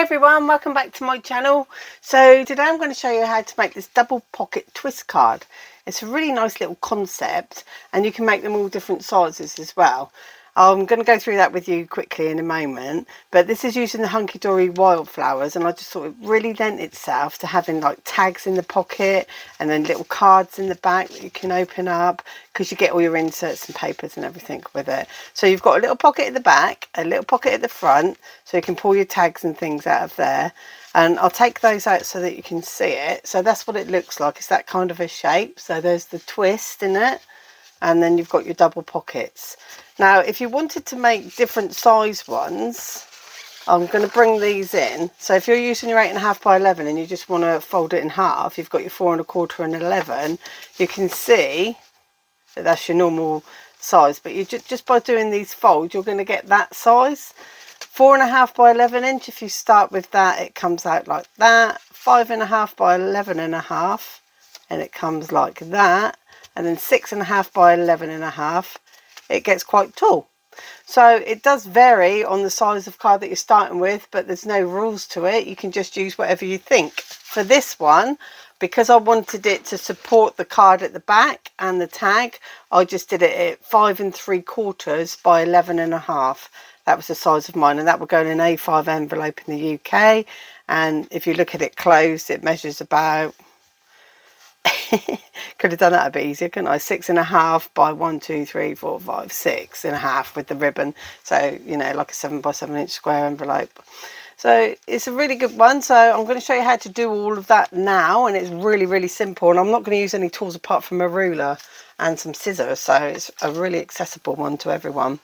everyone, welcome back to my channel. So today I'm going to show you how to make this double pocket twist card. It's a really nice little concept and you can make them all different sizes as well. I'm going to go through that with you quickly in a moment, but this is using the Hunkydory Wildflowers, and I just thought it really lent itself to having like tags in the pocket and then little cards in the back that you can open up, because you get all your inserts and papers and everything with it. So you've got a little pocket at the back, a little pocket at the front, so you can pull your tags and things out of there. And I'll take those out so that you can see it. So that's what it looks like. It's that kind of a shape. So there's the twist in it, and then you've got your double pockets. Now if you wanted to make different size ones, I'm going to bring these in. So if you're using your 8.5 by 11 and you just want to fold it in half, you've got your 4.25 and 11, you can see that that's your normal size, but you just by doing these folds you're going to get that size. 4.5 by 11 inch, if you start with that, it comes out like that. 5.5 by 11.5, and it comes like that. And then 6.5 by 11.5, it gets quite tall. So it does vary on the size of card that you're starting with, but there's no rules to it. You can just use whatever you think. For this one, because I wanted it to support the card at the back and the tag, I just did it at 5 3/4 by 11.5. That was the size of mine, and that will go in an A5 envelope in the UK. And if you look at it closed, it measures about could have done that a bit easier, couldn't I? 6.5 by 1, 2, 3, 4, 5, 6.5 with the ribbon. So, you know, like a 7 by 7 inch square envelope. So it's a really good one. So I'm going to show you how to do all of that now, and it's really, really simple. And I'm not going to use any tools apart from a ruler and some scissors. So it's a really accessible one to everyone.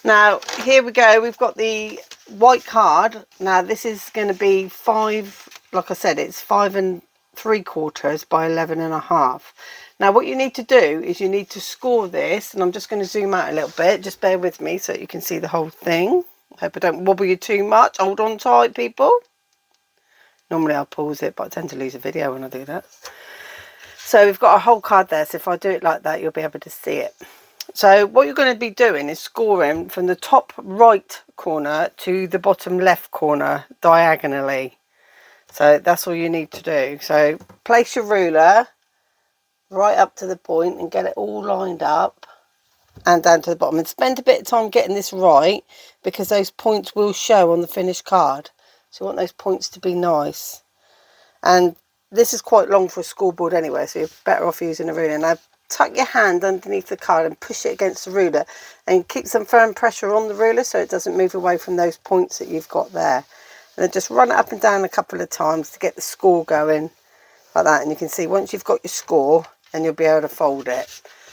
Now, here we go. We've got the white card. Now, this is going to be 5, like I said, it's 5 3/4 by 11.5. Now what you need to do is you need to score this, and I'm just going to zoom out a little bit, just bear with me so you can see the whole thing. I hope I don't wobble you too much. Hold on tight, people. Normally I'll pause it, but I tend to lose a video when I do that. So we've got a whole card there, so if I do it like that you'll be able to see it. So what you're going to be doing is scoring from the top right corner to the bottom left corner diagonally. So that's all you need to do. So place your ruler right up to the point and get it all lined up and down to the bottom, and spend a bit of time getting this right, because those points will show on the finished card. So you want those points to be nice. And this is quite long for a scoreboard anyway, so you're better off using a ruler. Now tuck your hand underneath the card and push it against the ruler, and keep some firm pressure on the ruler so it doesn't move away from those points that you've got there. And then just run it up and down a couple of times to get the score going like that. And you can see once you've got your score, then you'll be able to fold it.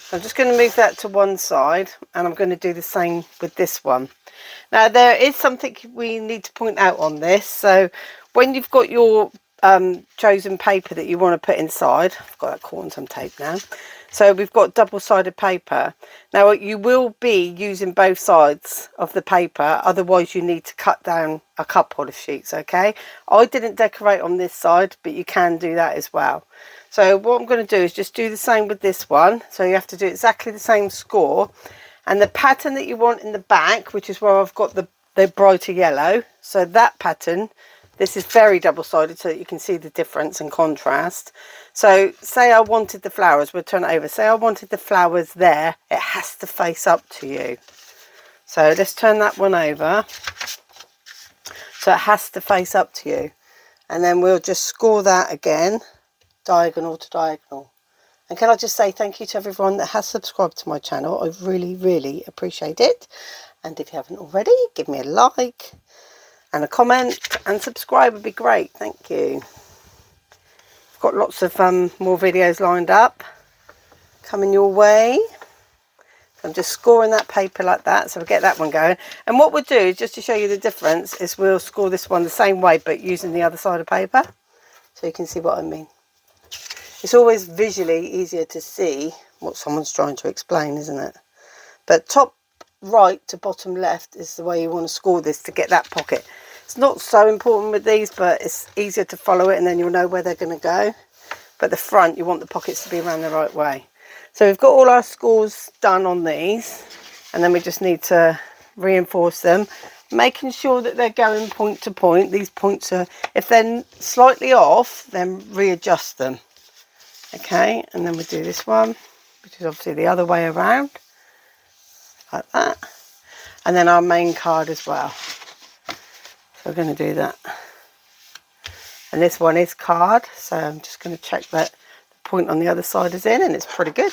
So I'm just going to move that to one side, and I'm going to do the same with this one. Now there is something we need to point out on this. So when you've got your chosen paper that you want to put inside, I've got that caught on some tape now. So we've got double-sided paper. Now you will be using both sides of the paper, otherwise you need to cut down a couple of sheets, okay? I didn't decorate on this side, but you can do that as well. So what I'm going to do is just do the same with this one. So you have to do exactly the same score. And the pattern that you want in the back, which is where I've got the brighter yellow, so that pattern, this is very double-sided so that you can see the difference and contrast. So say I wanted the flowers, we'll turn it over. Say I wanted the flowers there, it has to face up to you. So let's turn that one over. So it has to face up to you. And then we'll just score that again, diagonal to diagonal. And can I just say thank you to everyone that has subscribed to my channel. I really, really appreciate it. And if you haven't already, give me a like and a comment, and subscribe would be great. Thank you. I've got lots of more videos lined up coming your way. So I'm just scoring that paper like that, so we'll get that one going. And what we'll do, just to show you the difference, is we'll score this one the same way but using the other side of paper, so you can see what I mean. It's always visually easier to see what someone's trying to explain, isn't it? But top right to bottom left is the way you want to score this to get that pocket. It's not so important with these, but it's easier to follow it, and then you'll know where they're going to go. But the front, you want the pockets to be around the right way. So we've got all our scores done on these, and then we just need to reinforce them. making sure that they're going point to point. These points are, if they're slightly off, then readjust them. Okay, and then we do this one, which is obviously the other way around, like that. And then our main card as well. So we're going to do that. And this one is card, so I'm just going to check that the point on the other side is in, and it's pretty good.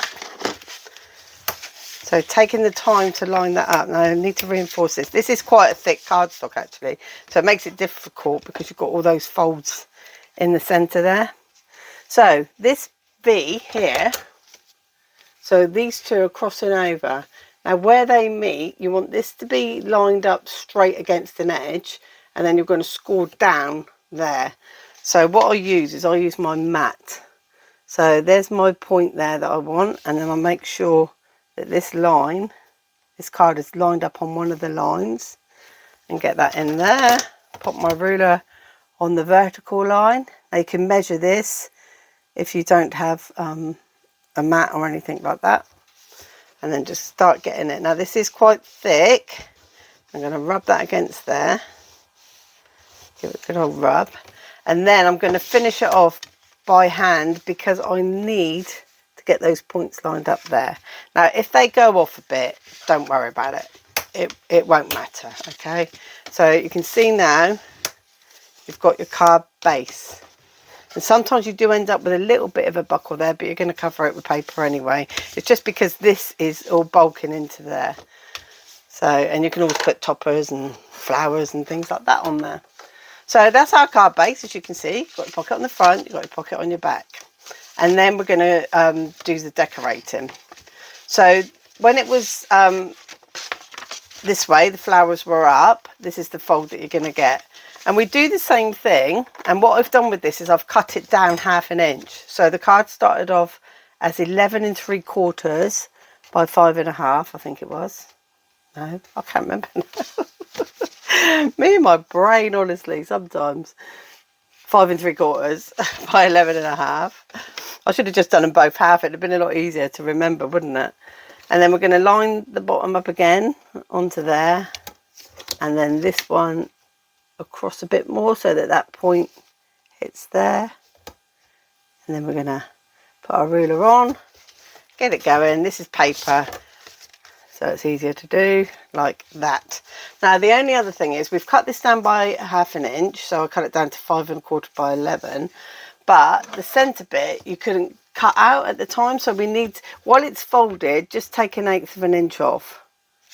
So taking the time to line that up. Now I need to reinforce this. This is quite a thick cardstock actually, so it makes it difficult because you've got all those folds in the centre there. So this V here, so these two are crossing over. Now where they meet, you want this to be lined up straight against an edge, and then you're going to score down there. So what I use is I use my mat. So there's my point there that I want, and then I'll make sure that this line, this card is lined up on one of the lines, and get that in there. Pop my ruler on the vertical line. Now you can measure this if you don't have a mat or anything like that, and then just start getting it. Now this is quite thick. I'm going to rub that against there, give it a good old rub, and then I'm going to finish it off by hand because I need to get those points lined up there. Now if they go off a bit, don't worry about it, it won't matter. Okay, so you can see now you've got your card base, and sometimes you do end up with a little bit of a buckle there, but you're going to cover it with paper anyway. It's just because this is all bulking into there. So, and you can always put toppers and flowers and things like that on there. So that's our card base. As you can see, you've got your pocket on the front, you've got your pocket on your back. And then we're going to do the decorating. So when it was this way, the flowers were up, this is the fold that you're going to get. And we do the same thing, and what I've done with this is I've cut it down 1/2 inch. So the card started off as 11 3/4 by 5.5, I think it was. No, I can't remember. Me and my brain, honestly, sometimes. 5 3/4 by 11.5. I should have just done them both half. It'd have been a lot easier to remember, wouldn't it? And then we're going to line the bottom up again onto there, and then this one across a bit more so that that point hits there. And then we're going to put our ruler on, get it going. This is paper, so it's easier to do like that. Now the only other thing is we've cut this down by 1/2 inch, so I cut it down to 5 1/4 by 11, but the centre bit you couldn't cut out at the time, so we need, while it's folded, just take 1/8 inch off.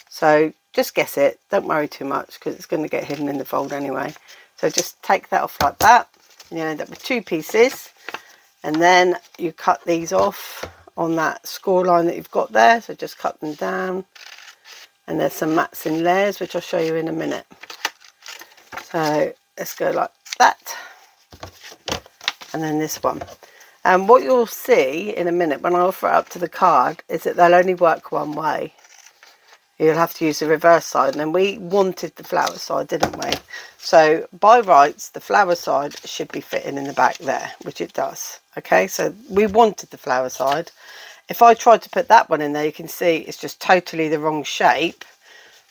So just guess it, don't worry too much because it's going to get hidden in the fold anyway. So just take that off like that, and you end up with 2 pieces, and then you cut these off on that score line that you've got there. So just cut them down, and there's some mats in layers which I'll show you in a minute. So let's go like that, and then this one. And what you'll see in a minute when I offer it up to the card is that they'll only work one way. You'll have to use the reverse side, and we wanted the flower side, didn't we? So by rights the flower side should be fitting in the back there, which it does. Okay, so we wanted the flower side. If I tried to put that one in there, you can see it's just totally the wrong shape,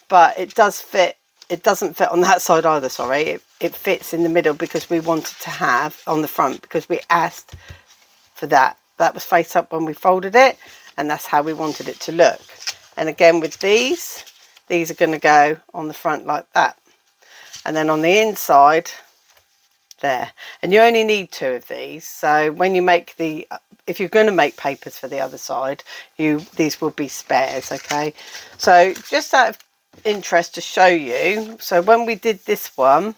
but it does fit. It doesn't fit on that side either, sorry. It fits in the middle because we wanted to have on the front, because we asked for that. That was face up when we folded it, and that's how we wanted it to look. And again with these are going to go on the front like that, and then on the inside there. And you only need 2 of these, so when you make the, if you're going to make papers for the other side, these will be spares. Okay, so just out of interest to show you, so when we did this one,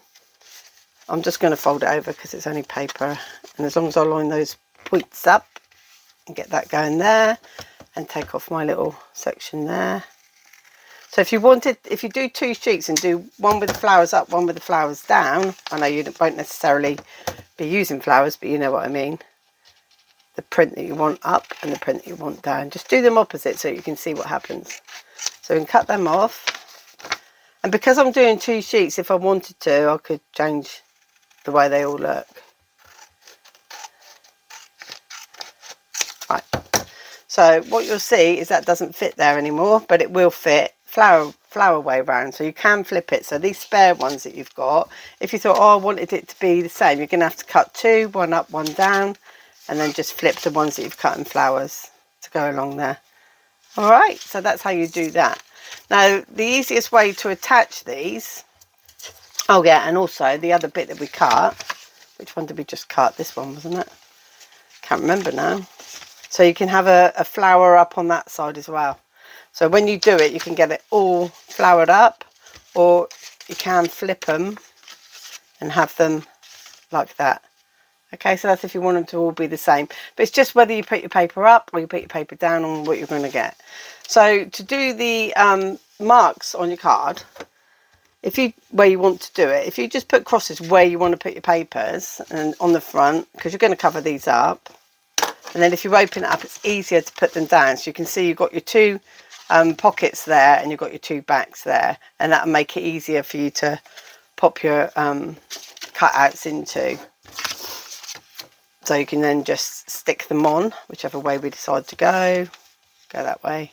I'm just going to fold it over because it's only paper, and as long as I line those points up and get that going there, and take off my little section there. So if you wanted, if you do 2 sheets and do one with the flowers up, one with the flowers down, I know you won't necessarily be using flowers, but you know what I mean, the print that you want up and the print that you want down, just do them opposite so you can see what happens. So we can cut them off, and because I'm doing 2 sheets, if I wanted to, I could change the way they all look. Right. So what you'll see is that doesn't fit there anymore, but it will fit. Flower flower way around, so you can flip it. So these spare ones that you've got, if you thought, oh, I wanted it to be the same, you're going to have to cut two, one up, one down, and then just flip the ones that you've cut in flowers to go along there. All right, so that's how you do that. Now, the easiest way to attach these, oh yeah, and also the other bit that we cut, which one did we just cut? This one, wasn't it? Can't remember now. So you can have a flower up on that side as well. So when you do it, you can get it all flowered up, or you can flip them and have them like that. Okay, so that's if you want them to all be the same. But it's just whether you put your paper up or you put your paper down on what you're going to get. So to do the marks on your card, where you want to do it, if you just put crosses where you want to put your papers and on the front, because you're going to cover these up. And then if you open it up, it's easier to put them down. So you can see you've got your two pockets there and you've got your two backs there. And that'll make it easier for you to pop your cutouts into. So you can then just stick them on, whichever way we decide to go. Go that way.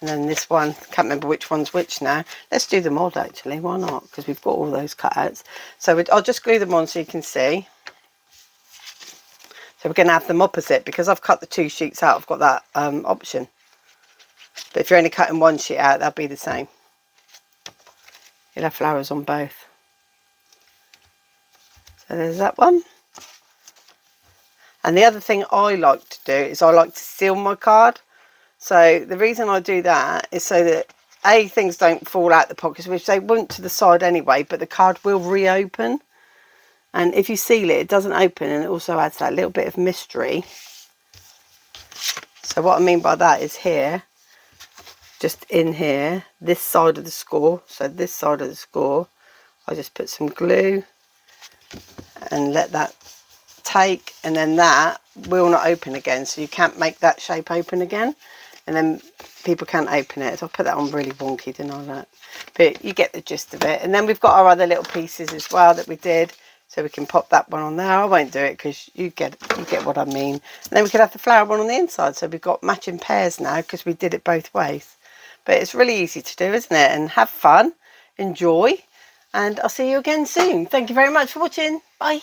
And then this one, can't remember which one's which now. Let's do them all actually, why not? Because we've got all those cutouts. So I'll just glue them on so you can see. So we're going to have them opposite, because I've cut the two sheets out. I've got that option. But if you're only cutting one sheet out, that'll be the same. You'll have flowers on both. So there's that one. And the other thing I like to do is I like to seal my card. So the reason I do that is so that things don't fall out the pockets, which they won't to the side anyway, but the card will reopen. And if you seal it, it doesn't open, and it also adds that little bit of mystery. So what I mean by that is here, just in here, this side of the score, so this side of the score, I just put some glue and let that take, and then that will not open again, so you can't make that shape open again, and then people can't open it. So I'll put that on really wonky, didn't I? That, but you get the gist of it. And then we've got our other little pieces as well that we did. So we can pop that one on there. I won't do it because you get what I mean. And then we could have the flower one on the inside. So we've got matching pairs now because we did it both ways. But it's really easy to do, isn't it? And have fun, enjoy, and I'll see you again soon. Thank you very much for watching. Bye.